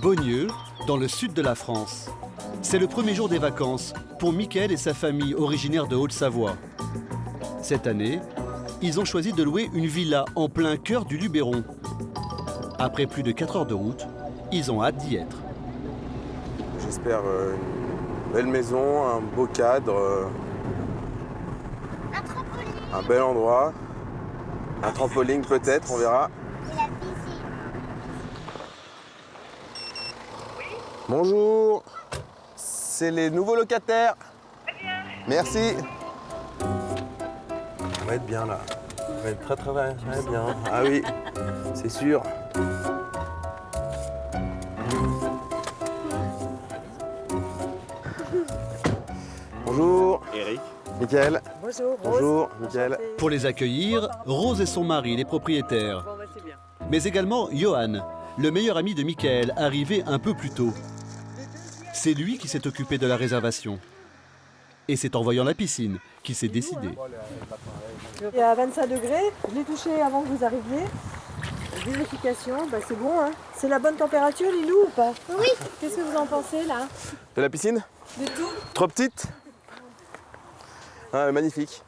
Beaunieu, dans le sud de la France. C'est le premier jour des vacances pour Mickaël et sa famille originaire de Haute-Savoie. Cette année, ils ont choisi de louer une villa en plein cœur du Luberon. Après plus de 4 heures de route, ils ont hâte d'y être. J'espère une belle maison, un beau cadre, un bel endroit, un trampoline peut-être, on verra. Et la piscine. Bonjour, c'est les nouveaux locataires. Merci. On va être bien là. On va être très bien. Ah oui, c'est sûr. Bonjour. Eric. Mickaël. Bonjour. Bonjour, Mickaël. Pour les accueillir, Rose et son mari, les propriétaires. Bon, bah, c'est bien. Mais également Johan, le meilleur ami de Mickaël, arrivé un peu plus tôt. C'est lui qui s'est occupé de la réservation. Et c'est en voyant la piscine qu'il s'est décidé. Il est à 25 degrés. Je l'ai touché avant que vous arriviez. Vérification, bah, c'est bon. Hein. C'est la bonne température, Lilou, ou pas? Oui. Qu'est-ce que vous en pensez, là? De la piscine? De tout? Trop petite? Ah, magnifique.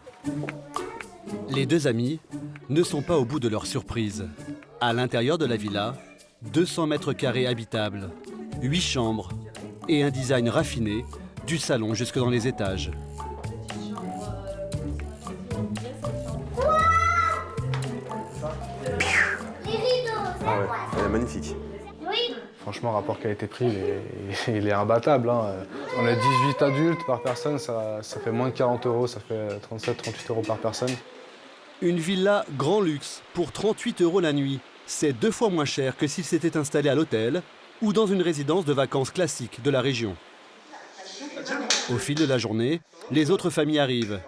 Les deux amis ne sont pas au bout de leur surprise. À l'intérieur de la villa, 200 mètres carrés habitables, 8 chambres et un design raffiné du salon jusque dans les étages. Les rideaux, ça Ah ouais, quoi? elle est magnifique. Oui. Franchement, rapport qualité-prix, il est imbattable. Hein. On est 18 adultes par personne, ça fait moins de 40 €, ça fait 37-38 € par personne. Une villa grand luxe pour 38 € la nuit. C'est 2 fois moins cher que s'il s'était installé à l'hôtel ou dans une résidence de vacances classique de la région. Au fil de la journée, les autres familles arrivent.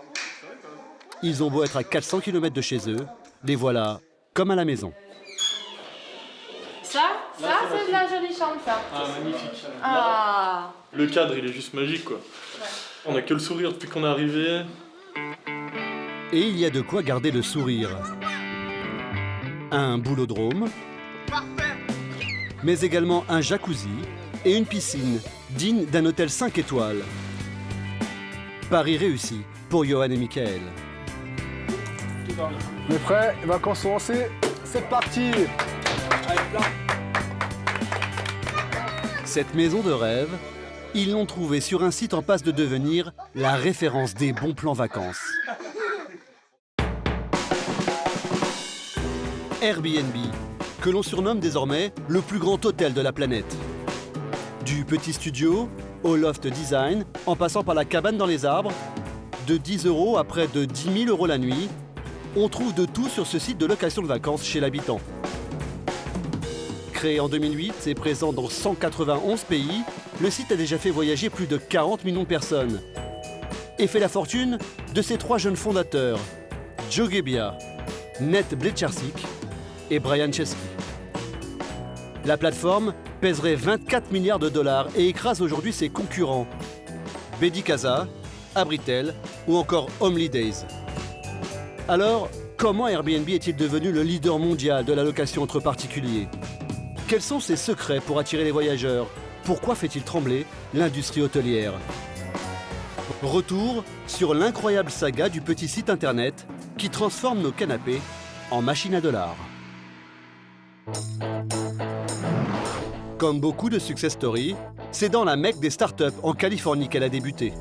Ils ont beau être à 400 km de chez eux, les voilà comme à la maison. Ça c'est de la jolie chambre, ça. Ah, magnifique. Ah. Le cadre, il est juste magique, quoi. On a que le sourire depuis qu'on est arrivé. Et il y a de quoi garder le sourire. Un boulodrome, mais également un jacuzzi et une piscine digne d'un hôtel 5 étoiles. Pari réussi pour Johan et Mickaël. On est prêts, les vacances sont lancées, c'est parti! Cette maison de rêve, ils l'ont trouvée sur un site en passe de devenir la référence des bons plans vacances. Airbnb, que l'on surnomme désormais le plus grand hôtel de la planète. Du petit studio au loft design, en passant par la cabane dans les arbres, de 10 € à près de 10 000 € la nuit, on trouve de tout sur ce site de location de vacances chez l'habitant. Créé en 2008 et présent dans 191 pays, le site a déjà fait voyager plus de 40 millions de personnes. Et fait la fortune de ses 3 jeunes fondateurs, Joe Gebbia, Nate Blecharczyk et Brian Chesky. La plateforme pèserait 24 milliards de dollars et écrase aujourd'hui ses concurrents, Bedi Casa, Abritel ou encore Homely-Days. Alors, comment Airbnb est-il devenu le leader mondial de la location entre particuliers? Quels sont ses secrets pour attirer les voyageurs? Pourquoi fait-il trembler l'industrie hôtelière? Retour sur l'incroyable saga du petit site internet qui transforme nos canapés en machines à dollars. Comme beaucoup de success stories, c'est dans la Mecque des startups en Californie qu'elle a débuté.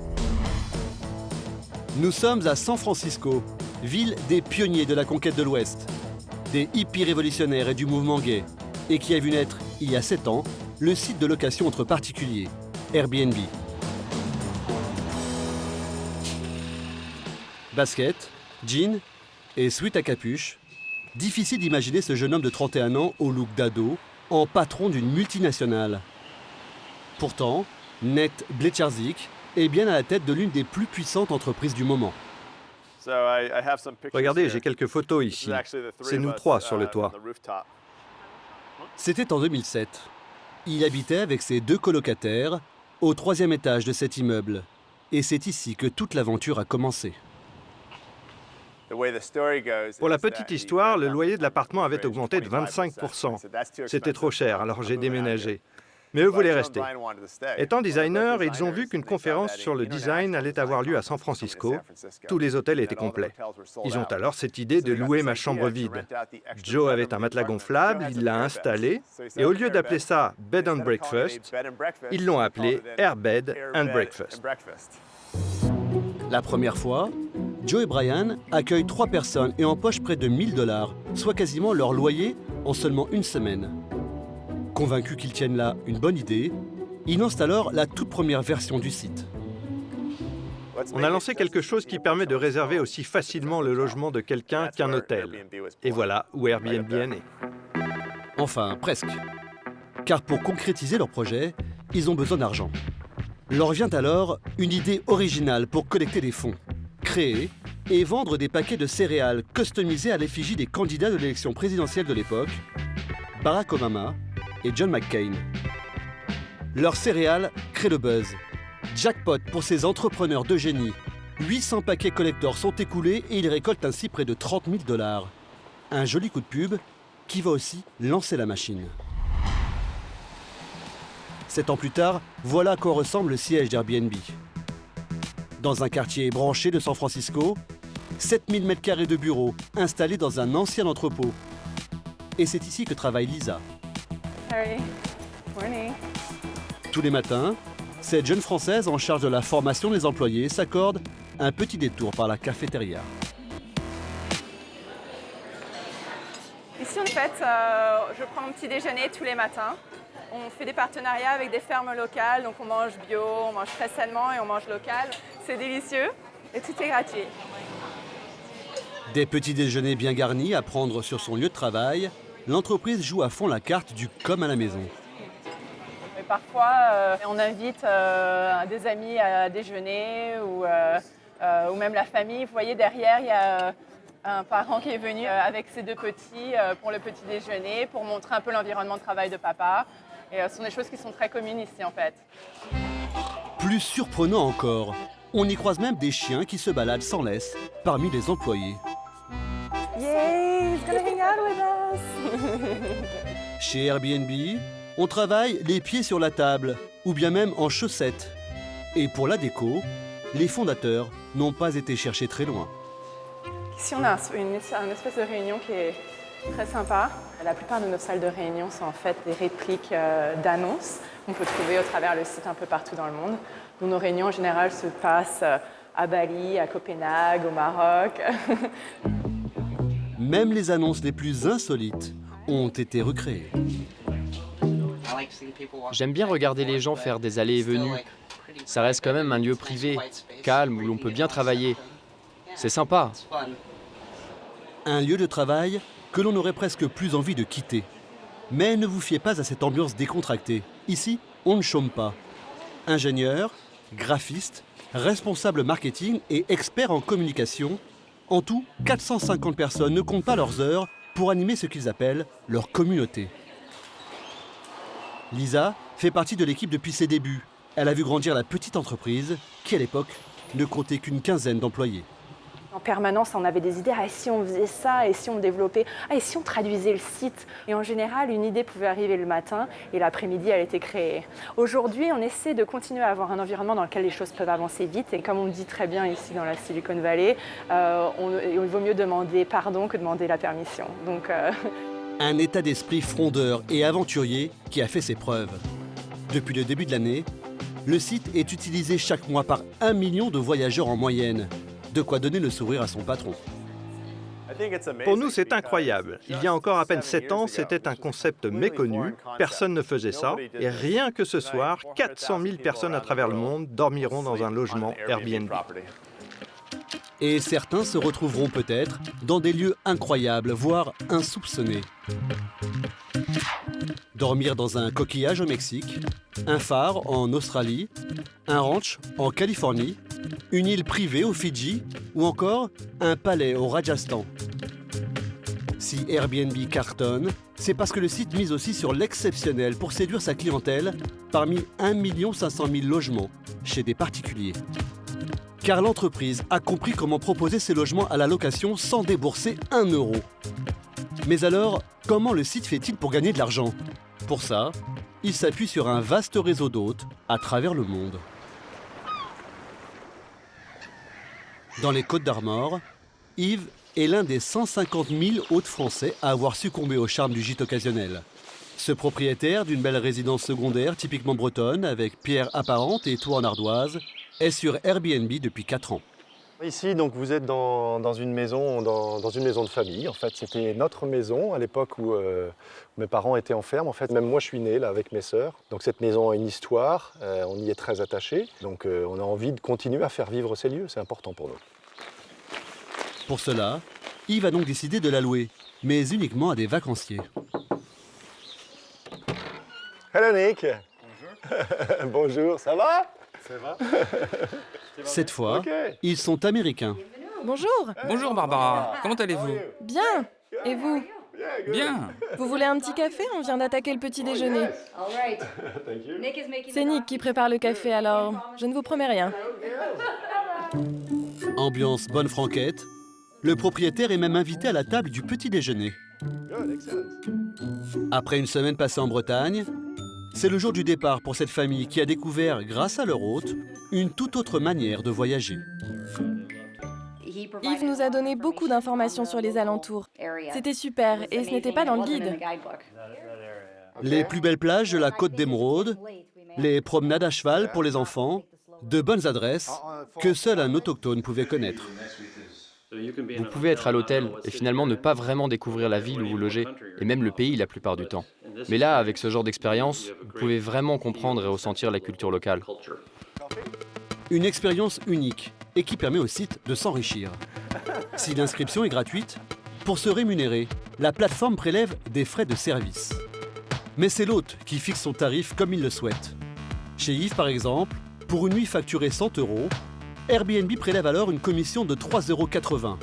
Nous sommes à San Francisco, ville des pionniers de la conquête de l'Ouest, des hippies révolutionnaires et du mouvement gay, et qui a vu naître, il y a 7 ans, le site de location entre particuliers, Airbnb. Basket, jean et sweat à capuche, difficile d'imaginer ce jeune homme de 31 ans au look d'ado en patron d'une multinationale. Pourtant, Nate Blecharczyk est bien à la tête de l'une des plus puissantes entreprises du moment. Regardez, j'ai quelques photos ici. C'est nous 3 sur le toit. C'était en 2007. Il habitait avec ses 2 colocataires au 3e étage de cet immeuble. Et c'est ici que toute l'aventure a commencé. Pour la petite histoire, le loyer de l'appartement avait augmenté de 25%. C'était trop cher, alors j'ai déménagé. Mais eux voulaient rester. Étant designer, ils ont vu qu'une conférence sur le design allait avoir lieu à San Francisco. Tous les hôtels étaient complets. Ils ont alors cette idée de louer ma chambre vide. Joe avait un matelas gonflable, il l'a installé, et au lieu d'appeler ça Bed and Breakfast, ils l'ont appelé Airbed and Breakfast. La première fois, Joe et Brian accueillent 3 personnes et empochent près de 1 000 $, soit quasiment leur loyer en seulement une semaine. Convaincus qu'ils tiennent là une bonne idée, ils lancent alors la toute première version du site. On a lancé quelque chose qui permet de réserver aussi facilement le logement de quelqu'un qu'un hôtel. Et voilà où Airbnb est né. Enfin, presque. Car pour concrétiser leur projet, ils ont besoin d'argent. Leur vient alors une idée originale pour collecter des fonds. Créer et vendre des paquets de céréales customisés à l'effigie des candidats de l'élection présidentielle de l'époque, Barack Obama et John McCain. Leurs céréales créent le buzz. Jackpot pour ces entrepreneurs de génie. 800 paquets collectors sont écoulés et ils récoltent ainsi près de 30 000 $. Un joli coup de pub qui va aussi lancer la machine. 7 ans plus tard, voilà à quoi ressemble le siège d'Airbnb. Dans un quartier branché de San Francisco, 7000 m² de bureaux installés dans un ancien entrepôt. Et c'est ici que travaille Lisa. Hey. Morning. Tous les matins, cette jeune Française en charge de la formation des employés s'accorde un petit détour par la cafétéria. Ici, en fait, je prends mon petit déjeuner tous les matins. On fait des partenariats avec des fermes locales, donc on mange bio, on mange très sainement et on mange local. C'est délicieux et tout est gratuit. Des petits déjeuners bien garnis à prendre sur son lieu de travail, l'entreprise joue à fond la carte du comme à la maison. Et parfois, on invite des amis à déjeuner ou même la famille. Vous voyez, derrière, il y a un parent qui est venu avec ses 2 petits pour le petit déjeuner, pour montrer un peu l'environnement de travail de papa. Et ce sont des choses qui sont très communes ici, en fait. Plus surprenant encore, on y croise même des chiens qui se baladent sans laisse parmi les employés. Yay, he's gonna hang out with us. Chez Airbnb, on travaille les pieds sur la table, ou bien même en chaussettes. Et pour la déco, les fondateurs n'ont pas été chercher très loin. Ici, on a une espèce de réunion qui est très sympa. La plupart de nos salles de réunion sont en fait des répliques d'annonces qu'on peut trouver au travers le site un peu partout dans le monde. Donc, nos réunions en général se passent à Bali, à Copenhague, au Maroc. Même les annonces les plus insolites ont été recréées. J'aime bien regarder les gens faire des allées et venues. Ça reste quand même un lieu privé, calme, où l'on peut bien travailler. C'est sympa. Un lieu de travail que l'on aurait presque plus envie de quitter. Mais ne vous fiez pas à cette ambiance décontractée. Ici, on ne chôme pas. Ingénieurs, graphistes, responsables marketing et experts en communication, en tout, 450 personnes ne comptent pas leurs heures pour animer ce qu'ils appellent leur communauté. Lisa fait partie de l'équipe depuis ses débuts. Elle a vu grandir la petite entreprise qui, à l'époque, ne comptait qu'une quinzaine d'employés. En permanence, on avait des idées. Ah, et si on faisait ça, et si on développait, ah, et si on traduisait le site. Et en général, une idée pouvait arriver le matin et l'après-midi, elle était créée. Aujourd'hui, on essaie de continuer à avoir un environnement dans lequel les choses peuvent avancer vite. Et comme on le dit très bien ici dans la Silicon Valley, il vaut mieux demander pardon que demander la permission. Donc, Un état d'esprit frondeur et aventurier qui a fait ses preuves. Depuis le début de l'année, le site est utilisé chaque mois par 1 million de voyageurs en moyenne. De quoi donner le sourire à son patron. Pour nous, c'est incroyable. Il y a encore à peine 7 ans, c'était un concept méconnu. Personne ne faisait ça. Et rien que ce soir, 400 000 personnes à travers le monde dormiront dans un logement Airbnb. Et certains se retrouveront peut-être dans des lieux incroyables, voire insoupçonnés. Dormir dans un coquillage au Mexique, un phare en Australie, un ranch en Californie, une île privée aux Fidji ou encore un palais au Rajasthan. Si Airbnb cartonne, c'est parce que le site mise aussi sur l'exceptionnel pour séduire sa clientèle parmi 1 500 000 logements chez des particuliers. car l'entreprise a compris comment proposer ces logements à la location sans débourser 1 euro. Mais alors, comment le site fait-il pour gagner de l'argent? Pour ça, il s'appuie sur un vaste réseau d'hôtes à travers le monde. Dans les Côtes-d'Armor, Yves est l'un des 150 000 hôtes français à avoir succombé au charme du gîte occasionnel. Ce propriétaire d'une belle résidence secondaire typiquement bretonne, avec pierres apparentes et toits en ardoise, est sur Airbnb depuis 4 ans. Ici, donc, vous êtes dans une maison, dans une maison de famille. En fait, c'était notre maison à l'époque où mes parents étaient en ferme. En fait, même moi, je suis né là avec mes sœurs. Donc, cette maison a une histoire. On y est très attachés. Donc, on a envie de continuer à faire vivre ces lieux. C'est important pour nous. Pour cela, Yves a donc décidé de la louer, mais uniquement à des vacanciers. Hello Nick. Bonjour. Bonjour, ça va? Ça va? Cette fois, Okay. ils sont américains. Bonjour. Bonjour Barbara, comment allez-vous? Bien. Et vous? Bien. Vous voulez un petit café? On vient d'attaquer le petit déjeuner. C'est Nick qui prépare le café, alors je ne vous promets rien. Ambiance bonne franquette. Le propriétaire est même invité à la table du petit déjeuner. Après une semaine passée en Bretagne, c'est le jour du départ pour cette famille qui a découvert, grâce à leur hôte, une toute autre manière de voyager. Yves nous a donné beaucoup d'informations sur les alentours. C'était super et ce n'était pas dans le guide. Les plus belles plages de la côte d'Émeraude, les promenades à cheval pour les enfants, de bonnes adresses que seul un autochtone pouvait connaître. Vous pouvez être à l'hôtel et finalement ne pas vraiment découvrir la ville où vous logez, et même le pays la plupart du temps. Mais là, avec ce genre d'expérience, vous pouvez vraiment comprendre et ressentir la culture locale. Une expérience unique et qui permet au site de s'enrichir. Si l'inscription est gratuite, pour se rémunérer, la plateforme prélève des frais de service. Mais c'est l'hôte qui fixe son tarif comme il le souhaite. Chez Yves, par exemple, pour une nuit facturée 100 €, Airbnb prélève alors une commission de 3,80 €.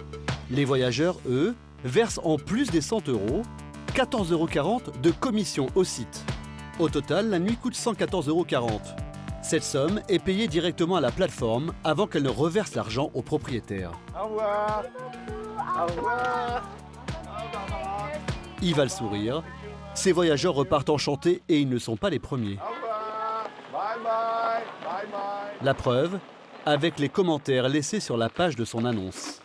Les voyageurs, eux, versent en plus des 100 €, 14,40 € de commission au site. Au total, la nuit coûte 114,40 €. Cette somme est payée directement à la plateforme avant qu'elle ne reverse l'argent au propriétaire. Au revoir. Au revoir. Yves a le sourire. Ces voyageurs repartent enchantés et ils ne sont pas les premiers. Au revoir. Bye bye. Bye bye. La preuve, avec les commentaires laissés sur la page de son annonce.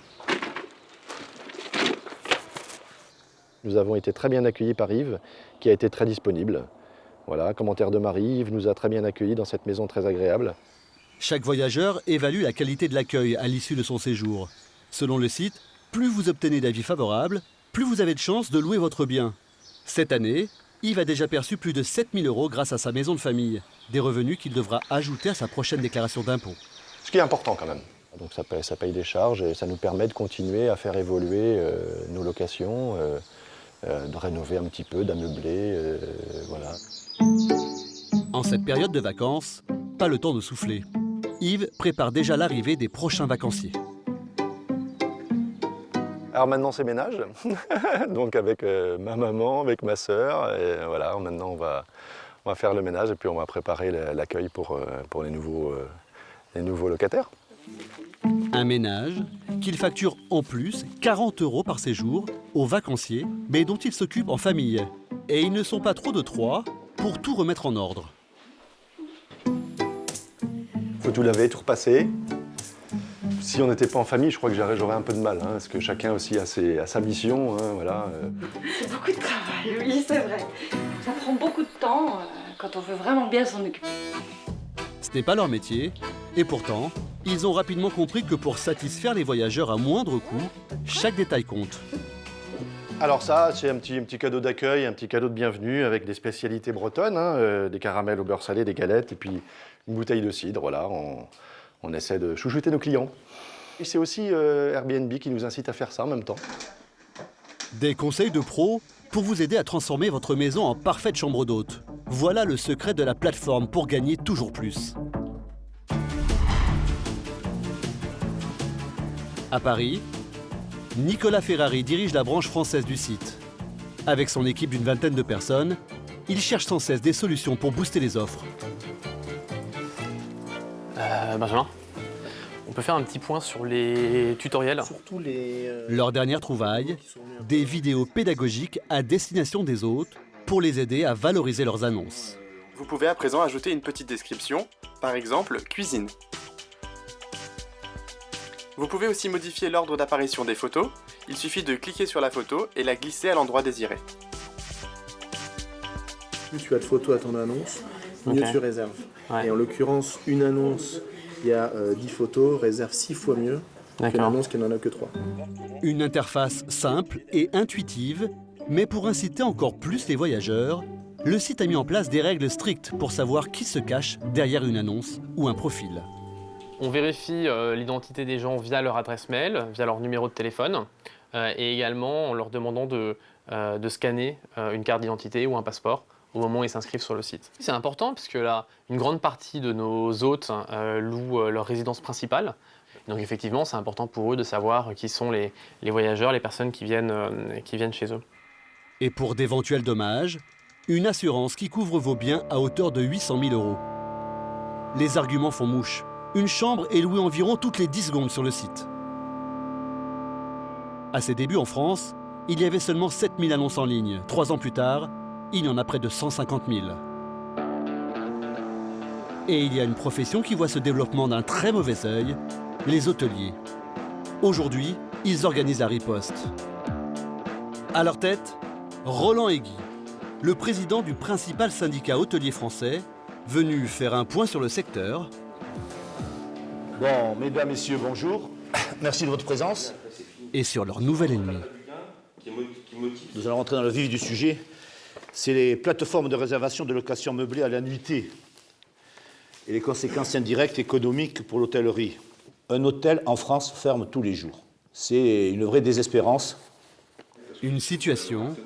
Nous avons été très bien accueillis par Yves, qui a été très disponible. Voilà, commentaire de Marie, Yves nous a très bien accueillis dans cette maison très agréable. Chaque voyageur évalue la qualité de l'accueil à l'issue de son séjour. Selon le site, plus vous obtenez d'avis favorables, plus vous avez de chances de louer votre bien. Cette année, Yves a déjà perçu plus de 7 000 € grâce à sa maison de famille, des revenus qu'il devra ajouter à sa prochaine déclaration d'impôt. Ce qui est important quand même. Donc ça paye des charges et ça nous permet de continuer à faire évoluer nos locations, de rénover un petit peu, d'ameubler, voilà. En cette période de vacances, pas le temps de souffler. Yves prépare déjà l'arrivée des prochains vacanciers. Alors maintenant c'est ménage, donc avec ma maman, avec ma sœur, et voilà, maintenant on va faire le ménage et puis on va préparer l'accueil pour les nouveaux locataires. Un ménage qu'il facture en plus 40 € par séjour aux vacanciers, mais dont il s'occupe en famille. Et ils ne sont pas trop de 3 pour tout remettre en ordre. Faut tout laver, tout repasser. Si on n'était pas en famille, je crois que j'aurais un peu de mal, hein, parce que chacun aussi a sa mission, hein, voilà. C'est beaucoup de travail, oui, c'est vrai. Ça prend beaucoup de temps quand on veut vraiment bien s'en occuper. Ce n'est pas leur métier, et pourtant, ils ont rapidement compris que pour satisfaire les voyageurs à moindre coût, chaque détail compte. Alors ça, c'est un petit cadeau d'accueil, un petit cadeau de bienvenue avec des spécialités bretonnes, hein, des caramels au beurre salé, des galettes et puis une bouteille de cidre. Voilà, on essaie de chouchouter nos clients. Et c'est aussi Airbnb qui nous incite à faire ça en même temps. Des conseils de pros pour vous aider à transformer votre maison en parfaite chambre d'hôte. Voilà le secret de la plateforme pour gagner toujours plus. À Paris, Nicolas Ferrari dirige la branche française du site. Avec son équipe d'une vingtaine de personnes, il cherche sans cesse des solutions pour booster les offres. Benjamin, On peut faire un petit point sur les tutoriels. Leur dernière trouvaille, des vidéos pédagogiques à destination des hôtes pour les aider à valoriser leurs annonces. Vous pouvez à présent ajouter une petite description, par exemple « cuisine ». Vous pouvez aussi modifier l'ordre d'apparition des photos. Il suffit de cliquer sur la photo et la glisser à l'endroit désiré. Plus tu as de photos à ton annonce, mieux tu réserves. Ouais. Et en l'occurrence, une annonce, il y a 10 photos, réserve 6 fois mieux qu'une annonce qui n'en a que 3. Une interface simple et intuitive, mais pour inciter encore plus les voyageurs, le site a mis en place des règles strictes pour savoir qui se cache derrière une annonce ou un profil. On vérifie l'identité des gens via leur adresse mail, via leur numéro de téléphone, et également en leur demandant de scanner une carte d'identité ou un passeport au moment où ils s'inscrivent sur le site. C'est important parce que là, une grande partie de nos hôtes louent leur résidence principale. Donc effectivement, c'est important pour eux de savoir qui sont les voyageurs, les personnes qui viennent chez eux. Et pour d'éventuels dommages, une assurance qui couvre vos biens à hauteur de 800 000 €. Les arguments font mouche. Une chambre est louée environ toutes les 10 secondes sur le site. À ses débuts en France, il y avait seulement 7 000 annonces en ligne. 3 ans plus tard, il y en a près de 150 000. Et il y a une profession qui voit ce développement d'un très mauvais œil, les hôteliers. Aujourd'hui, ils organisent la riposte. À leur tête, Roland Aiguy, le président du principal syndicat hôtelier français, venu faire un point sur le secteur. Bon, mesdames, messieurs, bonjour. Merci de votre présence. Et sur leur nouvel ennemi. Nous allons rentrer dans le vif du sujet. C'est les plateformes de réservation de location meublée à la nuitée et les conséquences indirectes économiques pour l'hôtellerie. Un hôtel en France ferme tous les jours. C'est une vraie désespérance. Une situation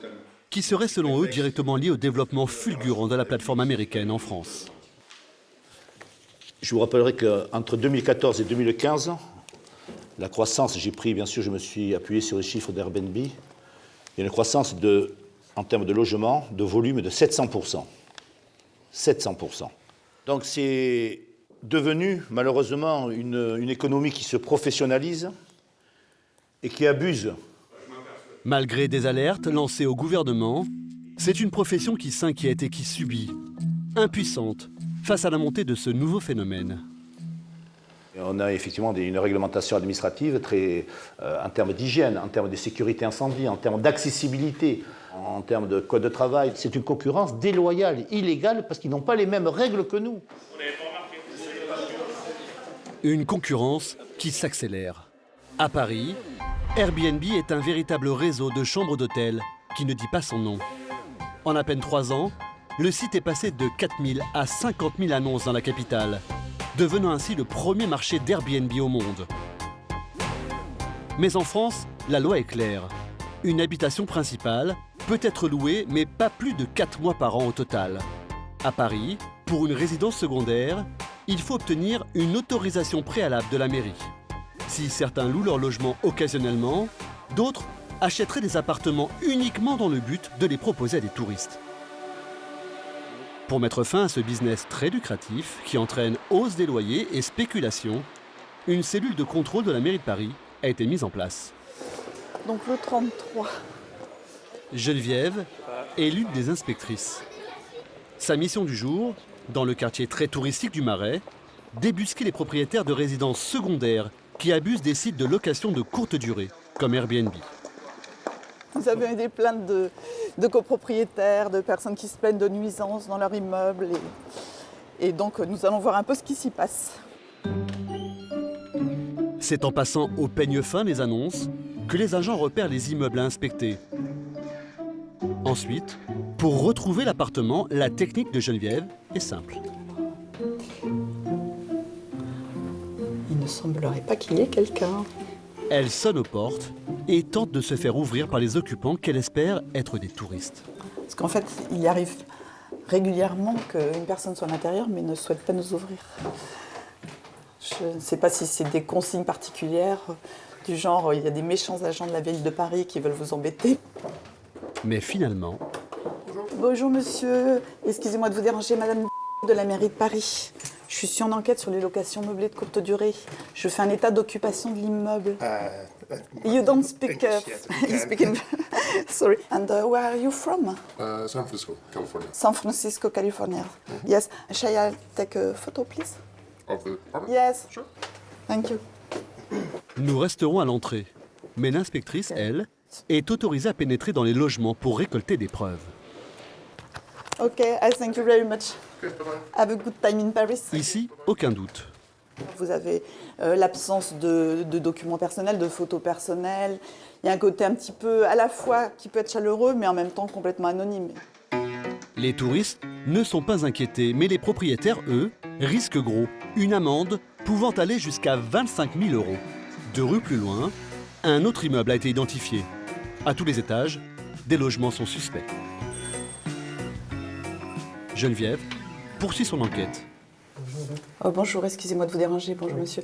qui serait selon eux directement liée au développement fulgurant de la plateforme américaine en France. Je vous rappellerai qu'entre 2014 et 2015, la croissance, je me suis appuyé sur les chiffres d'Airbnb, il y a une croissance en termes de logement, de volume de 700%. 700%. Donc c'est devenu malheureusement une économie qui se professionnalise et qui abuse. Malgré des alertes lancées au gouvernement, c'est une profession qui s'inquiète et qui subit, impuissante, face à la montée de ce nouveau phénomène. On a effectivement une réglementation administrative très, en termes d'hygiène, en termes de sécurité incendie, en termes d'accessibilité, en termes de code de travail. C'est une concurrence déloyale, illégale, parce qu'ils n'ont pas les mêmes règles que nous. Une concurrence qui s'accélère. À Paris, Airbnb est un véritable réseau de chambres d'hôtel qui ne dit pas son nom. En à peine 3 ans, le site est passé de 4 000 à 50 000 annonces dans la capitale, devenant ainsi le premier marché d'Airbnb au monde. Mais en France, la loi est claire. Une habitation principale peut être louée, mais pas plus de 4 mois par an au total. À Paris, pour une résidence secondaire, il faut obtenir une autorisation préalable de la mairie. Si certains louent leur logement occasionnellement, d'autres achèteraient des appartements uniquement dans le but de les proposer à des touristes. Pour mettre fin à ce business très lucratif qui entraîne hausse des loyers et spéculation, une cellule de contrôle de la mairie de Paris a été mise en place. Donc le 33. Geneviève est l'une des inspectrices. Sa mission du jour, dans le quartier très touristique du Marais, débusquer les propriétaires de résidences secondaires qui abusent des sites de location de courte durée, comme Airbnb. Nous avons eu des plaintes de copropriétaires, de personnes qui se plaignent de nuisances dans leur immeuble. Et donc nous allons voir un peu ce qui s'y passe. C'est en passant au peigne fin les annonces que les agents repèrent les immeubles à inspecter. Ensuite, pour retrouver l'appartement, la technique de Geneviève est simple. Il ne semblerait pas qu'il y ait quelqu'un. Elle sonne aux portes et tente de se faire ouvrir par les occupants qu'elle espère être des touristes. Parce qu'en fait, il arrive régulièrement qu'une personne soit à l'intérieur mais ne souhaite pas nous ouvrir. Je ne sais pas si c'est des consignes particulières, du genre il y a des méchants agents de la ville de Paris qui veulent vous embêter. Mais finalement... Bonjour monsieur, excusez-moi de vous déranger, madame de la mairie de Paris. Je suis en enquête sur les locations meublées de courte durée. Je fais un état d'occupation de l'immeuble. You don't speak... you speak in... Sorry. And where are you from? San Francisco, California. San Francisco, California. Yes. Shall I take a photo, please? Of the apartment? Yes. Sure. Thank you. Nous resterons à l'entrée. Mais l'inspectrice, elle, est autorisée à pénétrer dans les logements pour récolter des preuves. OK, I thank you very much. Have a good time in Paris. Ici, aucun doute. Vous avez l'absence de documents personnels, de photos personnelles. Il y a un côté un petit peu, à la fois, qui peut être chaleureux, mais en même temps complètement anonyme. Les touristes ne sont pas inquiétés, mais les propriétaires, eux, risquent gros. Une amende pouvant aller jusqu'à 25 000 €. 2 rues plus loin, un autre immeuble a été identifié. À tous les étages, des logements sont suspects. Geneviève poursuit son enquête. Oh, bonjour, excusez-moi de vous déranger. Bonjour, monsieur.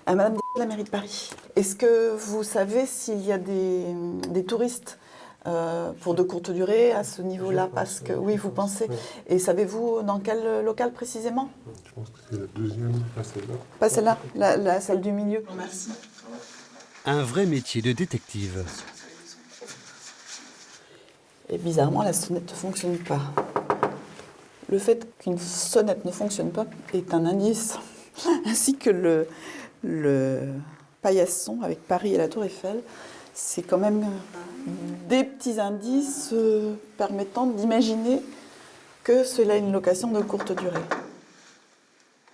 Madame de la mairie de Paris, est-ce que vous savez s'il y a des touristes pour de courtes durées à ce niveau-là? Parce que, oui, vous pensez. Et savez-vous dans quel local précisément? Je pense que c'est la deuxième, pas celle-là. Pas celle-là, la salle du milieu. Merci. Un vrai métier de détective. Et bizarrement, la sonnette ne fonctionne pas. Le fait qu'une sonnette ne fonctionne pas est un indice, ainsi que le paillasson avec Paris et la Tour Eiffel. C'est quand même des petits indices permettant d'imaginer que cela est une location de courte durée.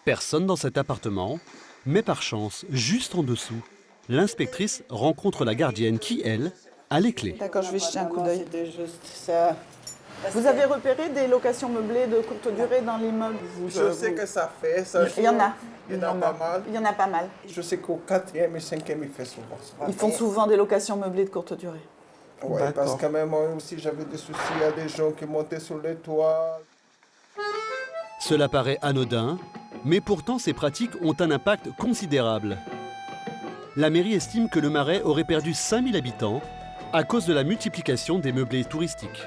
Personne dans cet appartement, mais par chance, juste en dessous, l'inspectrice rencontre la gardienne qui, elle, a les clés. D'accord, je vais jeter un coup d'œil. C'était juste ça. Vous avez repéré des locations meublées de courte durée dans l'immeuble? Je sais que ça fait ça. Il y en a. Il y en a pas mal. Il y en a pas mal. Je sais qu'au 4e et 5e, ils font souvent ça. Ils font souvent des locations meublées de courte durée. Oui, parce que même moi aussi, j'avais des soucis. Il y a des gens qui montaient sur les toits. Cela paraît anodin, mais pourtant ces pratiques ont un impact considérable. La mairie estime que le Marais aurait perdu 5000 habitants à cause de la multiplication des meublés touristiques.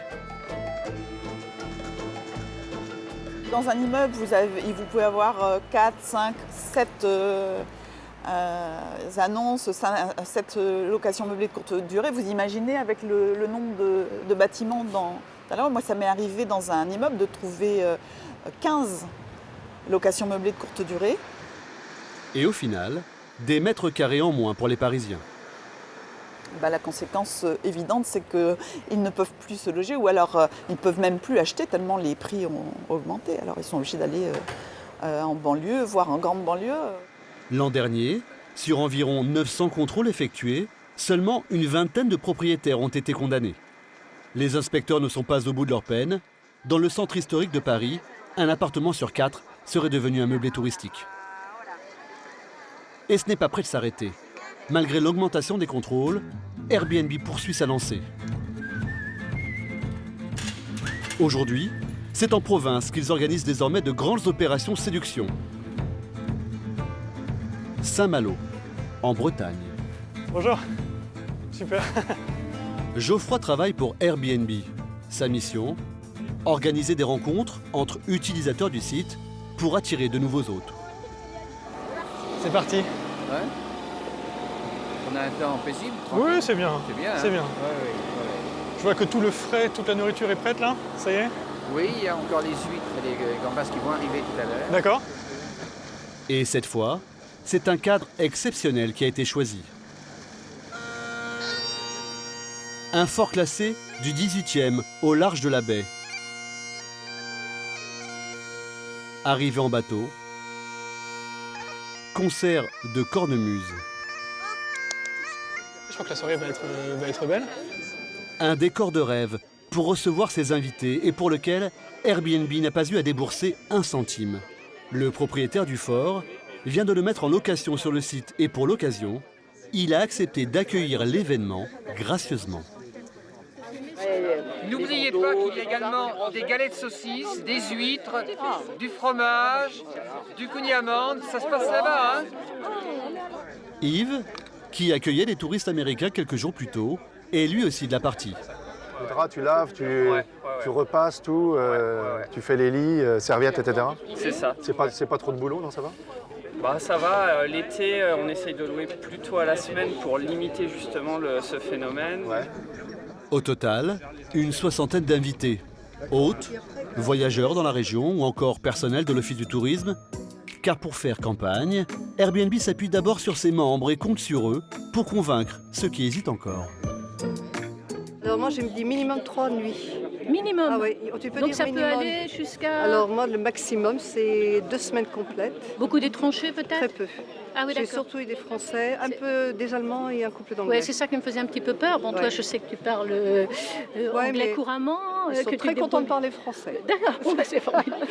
Dans un immeuble, vous pouvez avoir 4, 5, 7 annonces, 7 locations meublées de courte durée. Vous imaginez avec le nombre de bâtiments dans... Alors, moi, ça m'est arrivé dans un immeuble de trouver 15 locations meublées de courte durée. Et au final, des mètres carrés en moins pour les Parisiens. La conséquence évidente, c'est qu'ils ne peuvent plus se loger ou alors ils ne peuvent même plus acheter tellement les prix ont augmenté. Alors ils sont obligés d'aller en banlieue, voire en grande banlieue. L'an dernier, sur environ 900 contrôles effectués, seulement une vingtaine de propriétaires ont été condamnés. Les inspecteurs ne sont pas au bout de leur peine. Dans le centre historique de Paris, un appartement sur 4 serait devenu un meublé touristique. Et ce n'est pas prêt de s'arrêter. Malgré l'augmentation des contrôles, Airbnb poursuit sa lancée. Aujourd'hui, c'est en province qu'ils organisent désormais de grandes opérations séduction. Saint-Malo, en Bretagne. Bonjour. Super. Geoffroy travaille pour Airbnb. Sa mission, organiser des rencontres entre utilisateurs du site pour attirer de nouveaux hôtes. C'est parti. Ouais. On a un temps paisible. Oui, c'est bien. C'est bien. C'est hein. bien. Ouais. Je vois que tout le frais, toute la nourriture est prête là. Ça y est? Oui, il y a encore les huîtres et les gambas qui vont arriver tout à l'heure. D'accord. Et cette fois, c'est un cadre exceptionnel qui a été choisi. Un fort classé du 18e au large de la baie. Arrivé en bateau, concert de cornemuse. Je crois que la soirée va être belle. Un décor de rêve pour recevoir ses invités et pour lequel Airbnb n'a pas eu à débourser un centime. Le propriétaire du fort vient de le mettre en location sur le site et pour l'occasion, il a accepté d'accueillir l'événement gracieusement. N'oubliez pas qu'il y a également des galettes de saucisses, des huîtres, du fromage, du kouign-amandes. Ça se passe là-bas, hein? Yves, qui accueillait des touristes américains quelques jours plus tôt, est lui aussi de la partie. Les draps, tu laves, tu repasses tout, tu fais les lits, serviettes, etc. C'est ça. C'est pas trop de boulot, non, ça va? Bah ça va, l'été on essaye de louer plutôt à la semaine pour limiter justement ce phénomène. Au total, une soixantaine d'invités, hôtes, voyageurs dans la région ou encore personnel de l'Office du tourisme. Car pour faire campagne, Airbnb s'appuie d'abord sur ses membres et compte sur eux pour convaincre ceux qui hésitent encore. Alors moi, je me dis minimum 3 nuits. Minimum. Ah oui, tu peux donc dire ça minimum. peut aller jusqu'à... Alors moi, le maximum, c'est 2 semaines complètes. Beaucoup d'étrangers peut-être? Très peu. Ah oui, j'ai d'accord. surtout eu des Français, un peu des Allemands et un couple d'Anglais. Ouais, c'est ça qui me faisait un petit peu peur. Bon, toi, je sais que tu parles anglais couramment. Ils sont que très tu contents de parler français. D'accord, bon, bah, c'est formidable.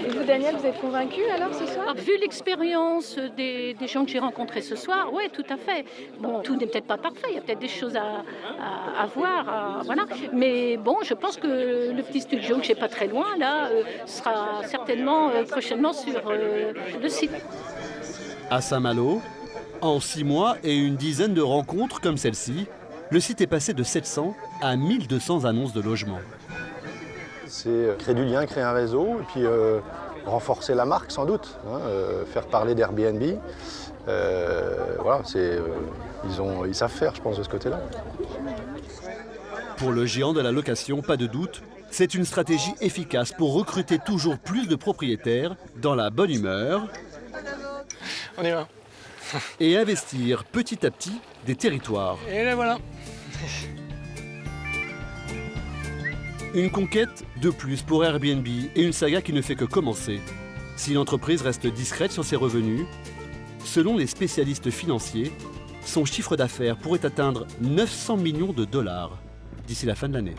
Et vous, Daniel, vous êtes convaincu alors ce soir? Vu l'expérience des gens que j'ai rencontrés ce soir, oui, tout à fait. Bon, tout n'est peut-être pas parfait, il y a peut-être des choses à voir, voilà. Mais bon, je pense que le petit studio que j'ai pas très loin, là, sera certainement prochainement sur le site. À Saint-Malo, en 6 mois et une dizaine de rencontres comme celle-ci, le site est passé de 700 à 1200 annonces de logement. C'est créer du lien, créer un réseau, et puis renforcer la marque sans doute, hein, faire parler d'Airbnb. Voilà, ils savent faire, je pense, de ce côté-là. Pour le géant de la location, pas de doute, c'est une stratégie efficace pour recruter toujours plus de propriétaires dans la bonne humeur. On y va. Et investir petit à petit des territoires. Et là voilà. Une conquête de plus pour Airbnb et une saga qui ne fait que commencer. Si l'entreprise reste discrète sur ses revenus, selon les spécialistes financiers, son chiffre d'affaires pourrait atteindre 900 millions de dollars d'ici la fin de l'année.